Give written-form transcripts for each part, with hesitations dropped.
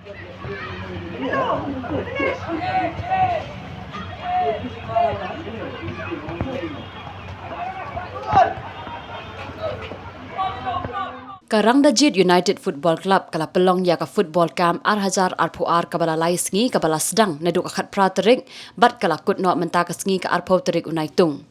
Rangdajied United Football Club kala Pynlong ya ka football camp Ar-Hajar Ar-Puar kabala lai Sngi kabala sedang neduk akat praterik bat kala kut no menta ka Sngi ka Ar-Pau terik unai tung.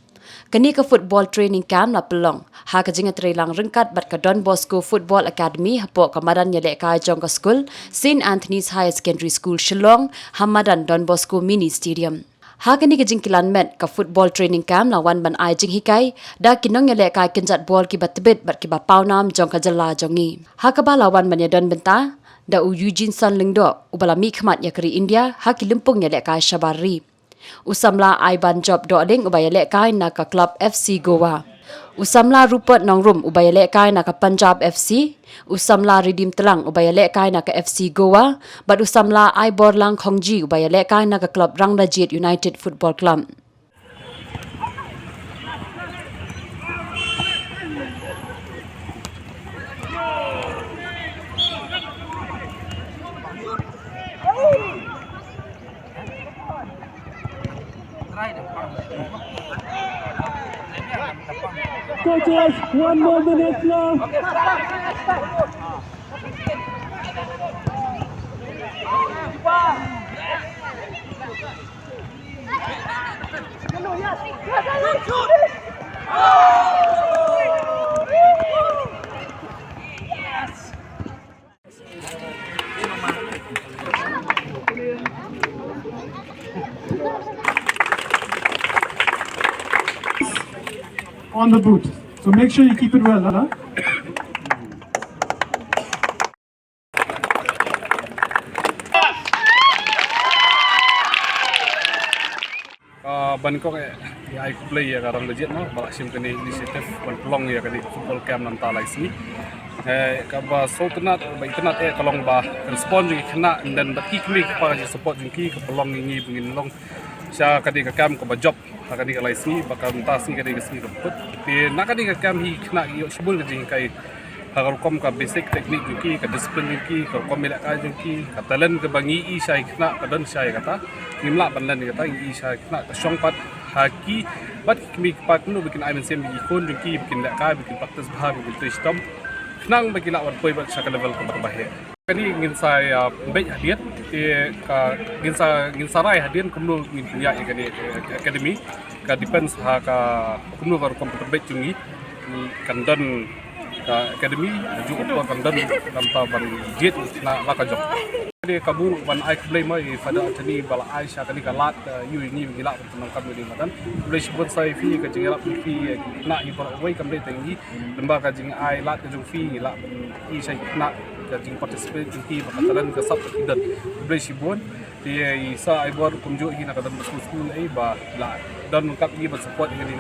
Kini ka football training camp la Pynlong ha ka jinga terilang rengkat bat ka Don Bosco Football Academy hapo kamadan yelek ka jong ka school St Anthony's High Secondary School Shillong hamadan Don Bosco Mini Stadium. Ha kini ke jingkilan met ka football training camp lawan ban ai jing hikai da kinong yele kai kinjat ball ki batbit bat ki ba paunam jong ka Jylla jongi. Ha ka ba lawan ban yadan bynta da u Eugene San lingdo ubala mi khmat ya kri India ha ki limpung yele kai Shabari. Usamla ai ban job do ding ubaya yele kai Naka Club FC Goa. Usamla Rupert Nongrum ubaya yele kai Naka Punjab FC. Usamla Redeem Telang ubaya yele kai Naka FC Goa. Bat usamla ai Borlang Khongji ubaya yele kai Naka Club Rangdajied United Football Club. Coaches, 1 more minute now. On the boot. So make sure you keep it well, huh? Bangkok ya I play ya Rangdajied no balak sim kini inisiatif Pynlong ya kini football camp nan ta lai sini Kaba sultanat baik tenat kalong ba respond juga kena dan baki kami kepada support jengki ke Pynlong ini bengin long sya kadi ka camp ka job kadi ka lai sini bakal entah sini kadi ka sini reput ti nak kadi ka camp hi kena yo sebul ke jeng kai kalau kom ka basic teknik jengki ka disiplin jengki ka kom melak ka jengki ka talent ke bangi i syai kena ka dan syai kata nimla banlan kata i syai kena ka syongpat haki bat kami pat nu bikin ai mensem bi kon jengki bikin dak ka bikin practice bah bikin tristom nang bagi lawan poi bat syaka level ke bahaya kani ingin saya baik hadiah ka ingin sarai hadiah kumno ingin punya kani academy ka depends ha ka kumno baru komputer baik jungi ni kandan ka academy juga kandan tanpa ban jet na laka jok kani kabur ban ai play mai pada tani bala Aisyah kani kalat yu ini gila tenang kami di madan boleh sebut saya fi ka jingalap fi na i por away kami tinggi lembar ka jing ai lat ka jung fi gila i saya na jing participate jing bakataran ka sab kidan boleh sibun dia isa ai bor kumjo hina ka dan school ai ba la dan kap ni support ini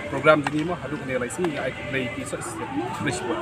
program jing ni mah hadu ni lai sini ai play ki so boleh sibun